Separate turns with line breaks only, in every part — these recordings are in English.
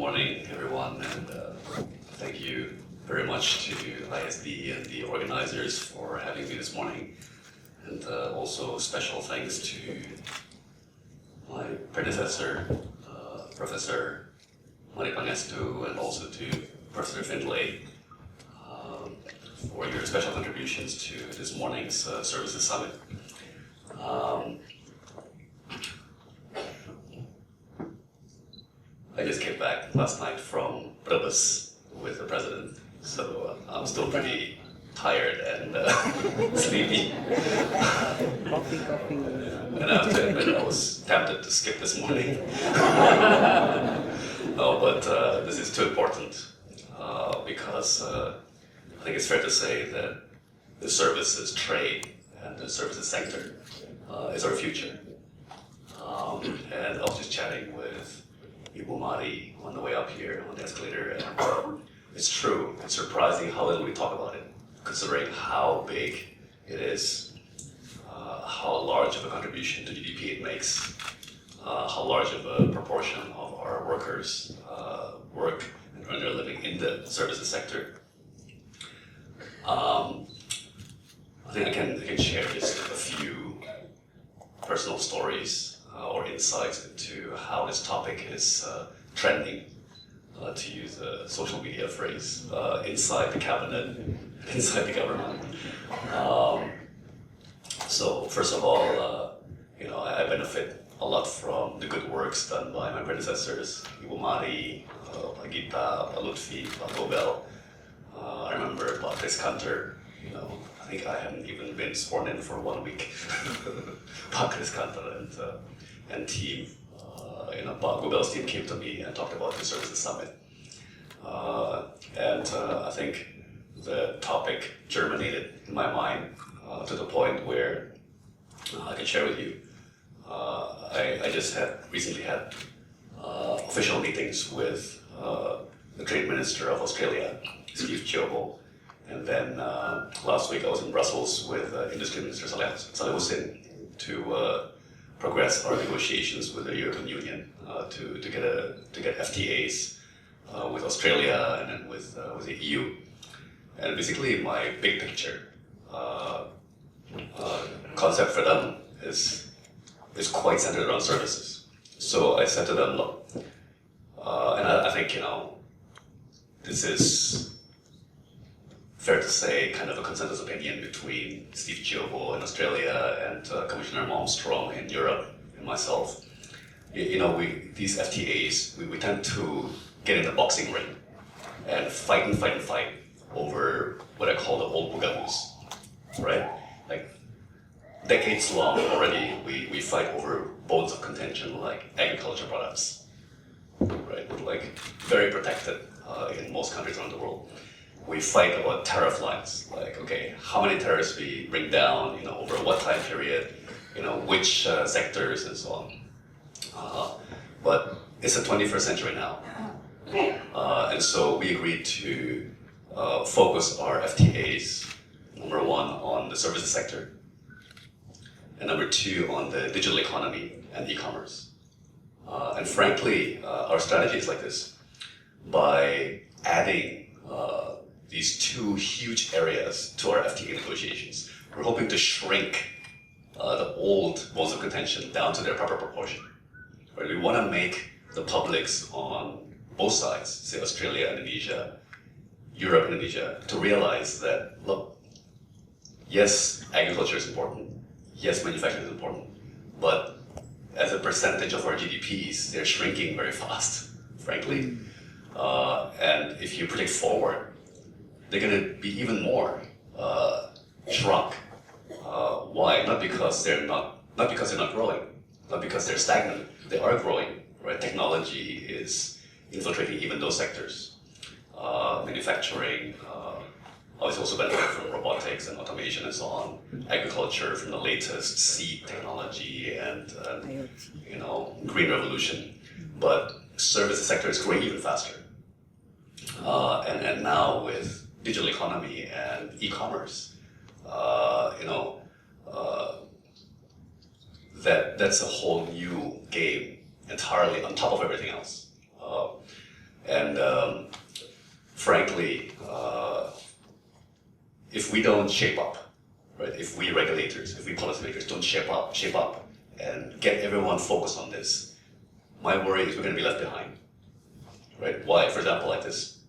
morning, everyone, and thank you very much to ISB and the organizers for having me this morning. And also special thanks to my predecessor, Professor Mari Pangestu, and also to Professor Findlay for your special contributions to this morning's Services Summit. I just came back last night from Brebes with the president, so I'm still pretty tired and sleepy.
Coffee.
And I have to admit, I was tempted to skip this morning. No, but this is too important because I think it's fair to say that the services trade and the services sector is our future. And I was just chatting with Ibu Mari on the way up here on the escalator, and it's true. It's surprising how little we talk about it, considering how big it is, how large of a contribution to GDP it makes, how large of a proportion of our workers work and earn their living in the services sector. I think I can share just a few personal stories or insights into how this topic is trending, to use a social media phrase, inside the cabinet, inside the government. So first of all, I benefit a lot from the good works done by my predecessors, Ibu Mari, Pak Gita, Pak Lutfi, Pak Gobel. I remember Pak Chris Kanter. I think I haven't even been sworn in for 1 week. Pak Chris Kanter and team, Pak Gobel's team came to me and talked about the Services Summit. And I think the topic germinated in my mind to the point where I can share with you. I just recently had official meetings with the Trade Minister of Australia, Steve Chiobo, and then last week I was in Brussels with Industry Minister Saleh Hussein to progress our negotiations with the European Union to get FTAs with Australia and then with the EU. And basically, my big picture concept for them is quite centered around services. So I said to them, look, and I think this is fair to say kind of a consensus opinion between Steve Chiobo in Australia and Commissioner Malmstrom in Europe and myself. These FTAs, we tend to get in the boxing ring and fight over what I call the old bugaboos, right? Like decades long already, we fight over bones of contention like agriculture products, right? Like very protected in most countries around the world. We fight about tariff lines, like, okay, how many tariffs we bring down, over what time period, which sectors and so on. But it's the 21st century now. And so we agreed to focus our FTAs, number one, on the services sector, and number two, on the digital economy and e-commerce. And frankly, our strategy is like this. By adding these two huge areas to our FTA negotiations, we're hoping to shrink the old bones of contention down to their proper proportion. Right? We want to make the publics on both sides, say Australia, Indonesia, Europe, Indonesia, to realize that, look, yes, agriculture is important, yes, manufacturing is important, but as a percentage of our GDPs, they're shrinking very fast, frankly. And if you predict forward, they're going to be even more shrunk. Why? Not because they're not growing, not because they're stagnant. They are growing, right? Technology is infiltrating even those sectors. Manufacturing, obviously also benefit from robotics and automation and so on. Agriculture from the latest seed technology and green revolution. But services sector is growing even faster. And now with digital economy and e-commerce, that's a whole new game entirely on top of everything else. frankly, if we don't shape up, right? If we regulators, if we policymakers don't shape up, and get everyone focused on this, my worry is we're going to be left behind, right? Why? For example, like this,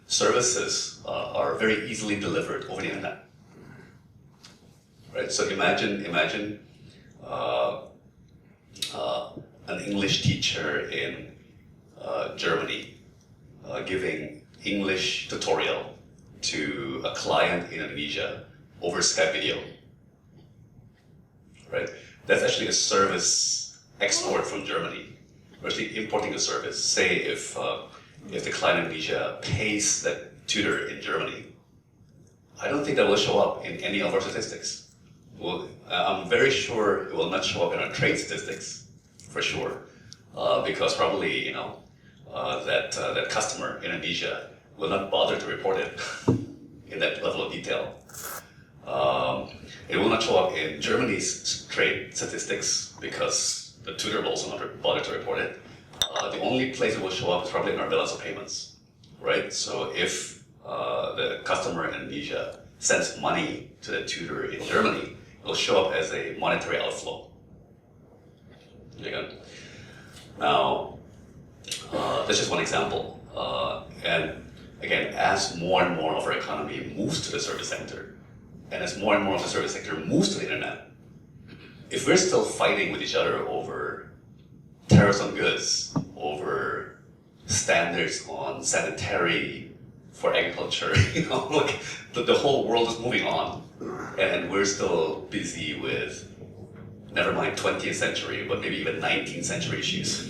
services are very easily delivered over the internet, right? So imagine an English teacher in Germany giving English tutorial to a client in Indonesia over Skype video, right? That's actually a service export from Germany. We're actually importing a service. Say if the client in Indonesia pays that tutor in Germany, I don't think that will show up in any of our statistics. Well, I'm very sure it will not show up in our trade statistics, for sure, because probably that customer in Indonesia will not bother to report it in that level of detail. It will not show up in Germany's trade statistics because the tutor will also not bother to report it. The only place it will show up is probably in our balance of payments, right? So if the customer in Indonesia sends money to the tutor in Germany, it will show up as a monetary outflow. Okay. Now, that's just one example. And again, as more and more of our economy moves to the service sector, and as more and more of the service sector moves to the internet, if we're still fighting with each other over tariffs on goods, over standards on sanitary for agriculture, like the whole world is moving on, and we're still busy with, never mind 20th century, but maybe even 19th century issues.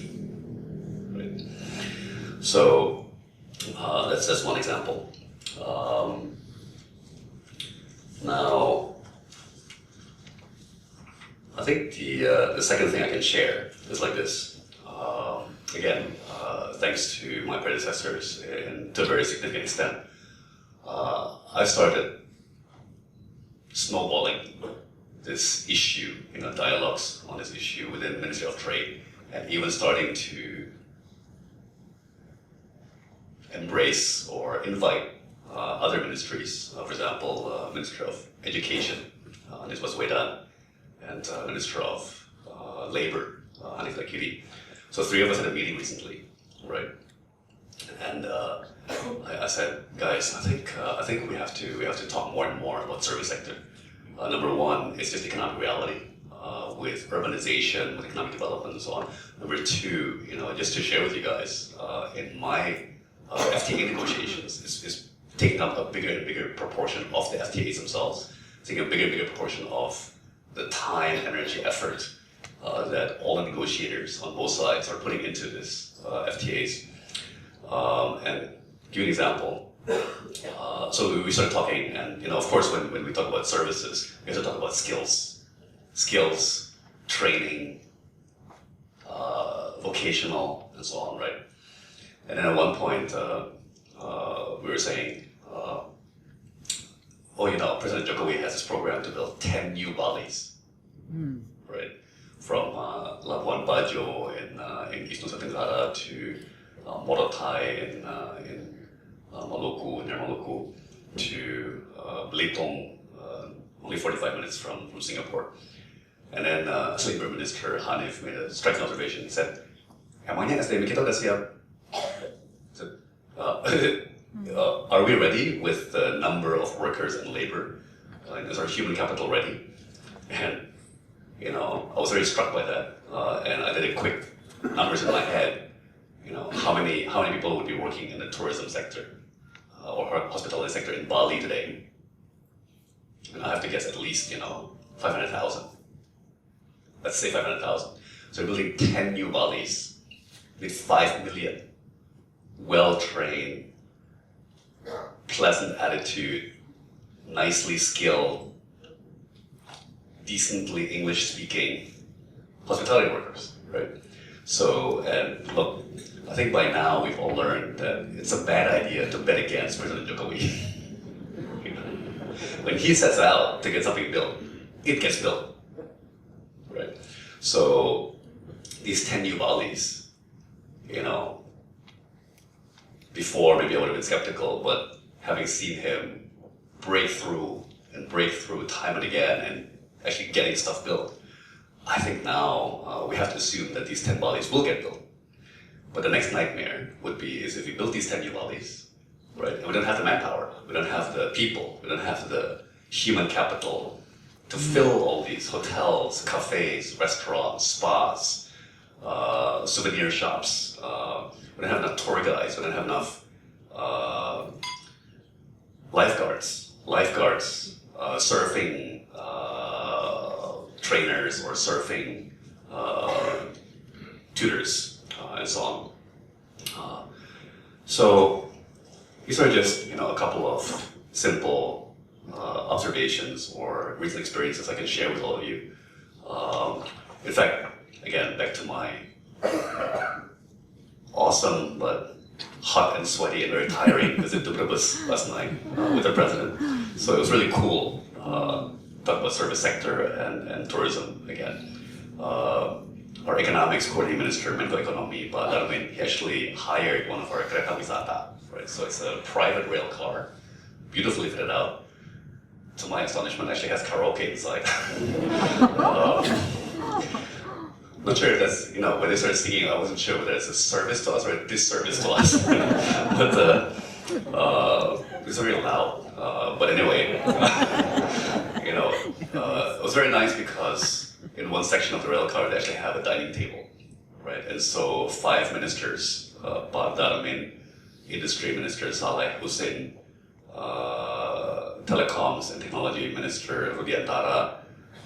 Right? So that's just one example. Now, I think the second thing I can share is like this. Again, thanks to my predecessors and to a very significant extent, I started snowballing this issue, dialogues on this issue within the Ministry of Trade, and even starting to embrace or invite other ministries. For example, Minister of Education, this was Wedan, and Minister of Labor, Hanif Lakiri. So three of us had a meeting recently, right? And I said, guys, I think we have to talk more and more about service sector. Number one, it's just economic reality with urbanization, with economic development, and so on. Number two, just to share with you guys, in my FTA negotiations, is taking up a bigger and bigger proportion of the FTAs themselves, taking a bigger and bigger proportion of the time, energy, effort that all the negotiators on both sides are putting into this FTAs. And give you an example. So we started talking, and of course, when we talk about services, we have to talk about skills, training, vocational, and so on, right? And then at one point, we were saying, President Jokowi has this program to build 10 new Balis, right? From Labuan Bajo in East Nusa Tenggara to Morotai in Maluku, near Maluku, to Belitung, only 45 minutes from Singapore. And then Labor Minister Hanif made a striking observation. He said, emangnya SDM kita udah siap? Are we ready with the number of workers and labor? Is our human capital ready? And I was very struck by that, and I did a quick numbers in my head. How many people would be working in the tourism sector or hospitality sector in Bali today? And I have to guess at least 500,000. Let's say 500,000. So we're building 10 new Balis with 5 million well-trained, pleasant attitude, nicely skilled, decently English-speaking hospitality workers, right? So, and look, I think by now we've all learned that it's a bad idea to bet against President Jokowi. When he sets out to get something built, it gets built, right? So, these 10 new Balis, before maybe I would have been skeptical, but having seen him break through time and again and actually getting stuff built, I think now we have to assume that these 10 Balis will get built. But the next nightmare would be is if we build these 10 new Balis, right? And we don't have the manpower, we don't have the people, we don't have the human capital to fill all these hotels, cafes, restaurants, spas, souvenir shops. We don't have enough tour guides, we don't have enough lifeguards, surfing trainers or surfing tutors, and so on. So these are just a couple of simple observations or recent experiences I can share with all of you. In fact, again, back to my awesome but hot and sweaty and very tiring visit to Brebes last night with the president. So it was really cool. Talk about service sector and tourism again. Our economics coordinating minister, Menko Ekonomi, Pak Darmin, he actually hired one of our kereta wisata, right? So it's a private rail car, beautifully fitted out. To my astonishment, actually has karaoke inside. Not sure if that's, when they started singing, I wasn't sure whether it's a service to us or a disservice to us. But it was very loud. But anyway, it was very nice because in one section of the rail car, they actually have a dining table, right? And so 5 ministers, Pak Darmin, Industry Minister Saleh Hussein, Telecoms and Technology Minister Rudiantara,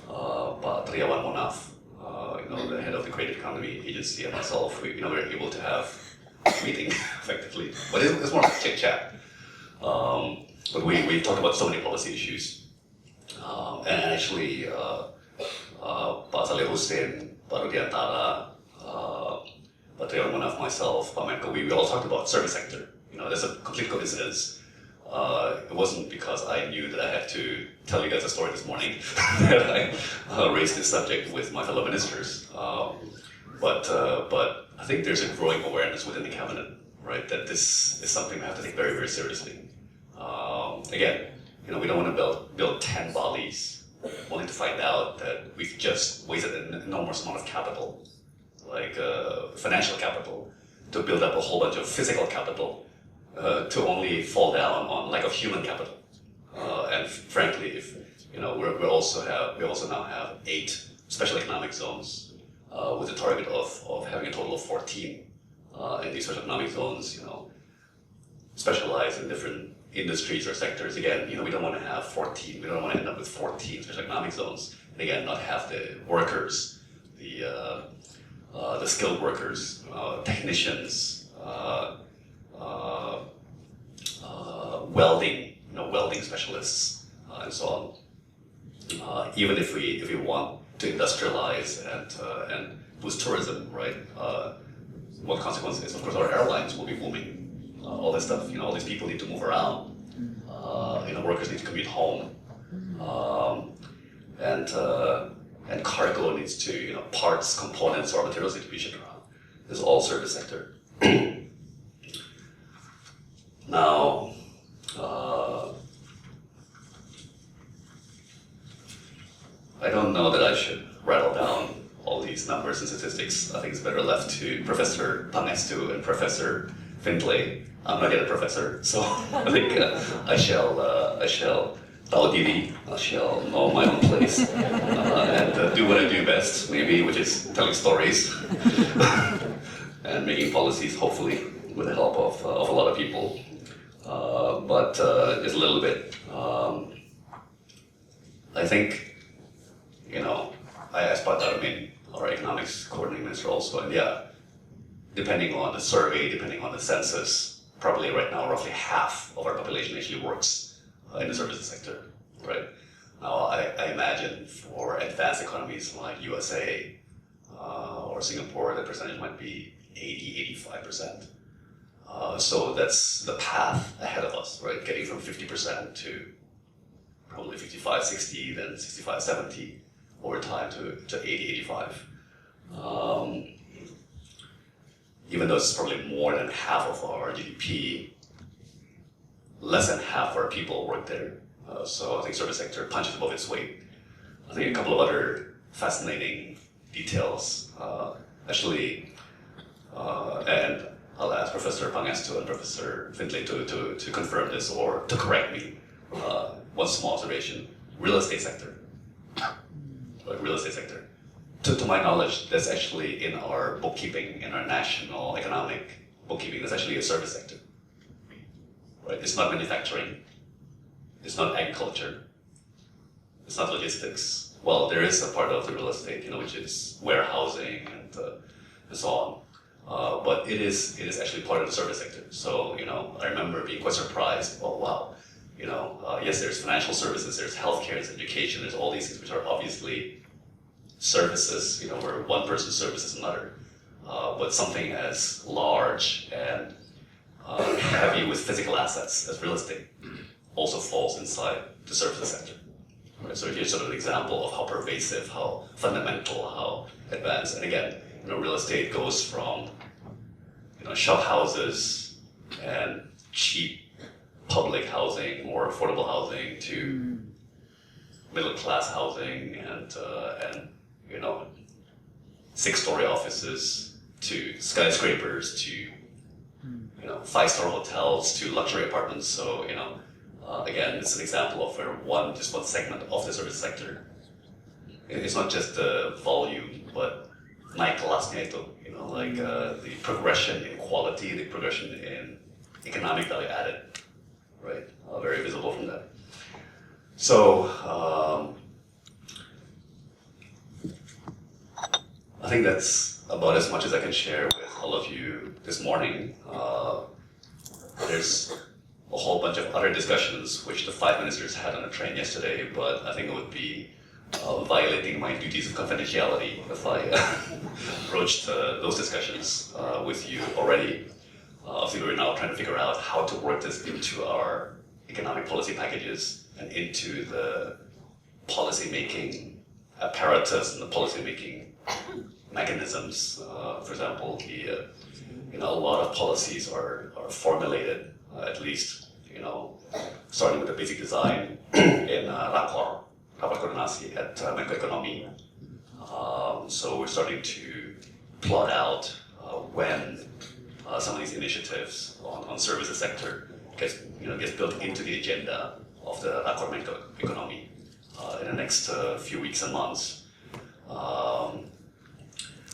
Pak Triawan Monaf, the head of the Creative Economy Agency, and myself, we were able to have a meeting effectively. But it's more like chit-chat. But we talked about so many policy issues. And actually, Pak Saleh Hussein, Pak Rudiantara, Pak Triawan Monaf, myself, Pak Menko, we all talked about service sector. There's a complete coincidence. It wasn't because I knew that I had to tell you guys a story this morning that I raised this subject with my fellow ministers. But I think there's a growing awareness within the cabinet, right, that this is something we have to take very, very seriously. Again, we don't want to build 10 Balis, only to find out that we've just wasted an enormous amount of capital, like financial capital, to build up a whole bunch of physical capital. To only fall down on lack of human capital, and frankly, if we also now have 8 special economic zones with a target of having a total of 14, and these special economic zones, specialize in different industries or sectors. Again, we don't want to have 14. We don't want to end up with 14 special economic zones. And again, not have the workers, the skilled workers, technicians. Welding specialists, and so on. Even if we want to industrialize and boost tourism, right? One consequence is, of course, our airlines will be booming. All this stuff, all these people need to move around. Workers need to commute home, and cargo needs to, parts, components, or materials need to be shipped around. This is all service sector. Now, I don't know that I should rattle down all these numbers and statistics. I think it's better left to Professor Pangestu and Professor Findlay. I'm not yet a professor, so I think I shall tahu diri. I shall know my own place and do what I do best, maybe, which is telling stories and making policies, hopefully, with the help of a lot of people. But just a little bit. I think, I asked Pak Darmin, our economics coordinating minister also, and depending on the survey, depending on the census, probably right now roughly half of our population actually works in the services sector, right? Now I imagine for advanced economies like USA or Singapore, the percentage might be 80-85%. So that's the path ahead of us, right? Getting from 50% to probably 55-60, then 65-70 over time to 80-85. even though it's probably more than half of our GDP, less than half of our people work there. So I think service sector punches above its weight. I think a couple of other fascinating details, and I'll ask Professor Pangestu and Professor Findlay to confirm this or to correct me. One small observation: real estate sector. Real estate sector. To my knowledge, that's actually in our bookkeeping, in our national economic bookkeeping, that's actually a service sector. Right? It's not manufacturing. It's not agriculture. It's not logistics. Well, there is a part of the real estate, which is warehousing and so on. But it is actually part of the service sector. So, I remember being quite surprised. Oh, wow. Yes, there's financial services, there's healthcare, there's education, there's all these things which are obviously services, where one person services another. But something as large and heavy with physical assets as real estate also falls inside the services sector. Right? So here's sort of an example of how pervasive, how fundamental, how advanced. And again, real estate goes from shop houses and cheap public housing, more affordable housing, to middle class housing and 6-story offices, to skyscrapers, to 5-star hotels, to luxury apartments. So again, it's an example of where just one segment of the service sector. It's not just the volume, but naik kelasnya itu, the progression in quality, the progression in economic value added, right? Very visible from that. So I think that's about as much as I can share with all of you this morning. There's a whole bunch of other discussions which the 5 ministers had on the train yesterday, but I think it would be violating my duties of confidentiality if I broached those discussions with you already. So we're now trying to figure out how to work this into our economic policy packages and into the policy-making apparatus and the policy-making mechanisms. For example, a lot of policies are formulated, at least, starting with the basic design in rapat koordinasi at Menko Ekonomi. So we're starting to plot out when some of these initiatives on services sector gets built into the agenda of the rapat Menko Ekonomi in the next few weeks and months.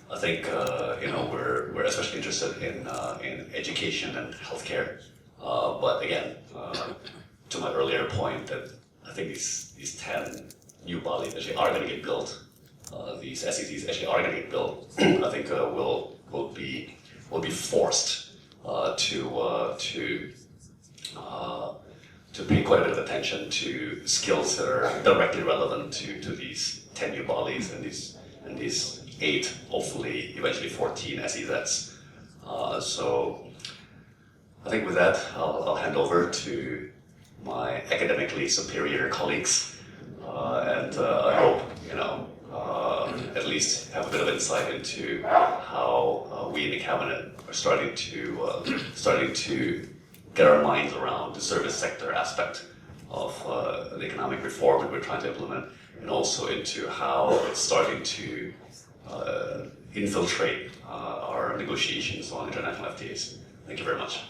I think we're especially interested in education and healthcare. But again, to my earlier point, that I think these 10 new bodies actually are going to get built. These SECs actually are going to get built. I think will be forced to pay quite a bit of attention to skills that are directly relevant to these 10 new bodies and these 8, hopefully eventually 14 SEZs. So I think with that, I'll hand over to my academically superior colleagues, and I hope at least have a bit of insight into how we in the cabinet are starting to get our minds around the service sector aspect of the economic reform that we're trying to implement, and also into how it's starting to infiltrate our negotiations on international FTAs. Thank you very much.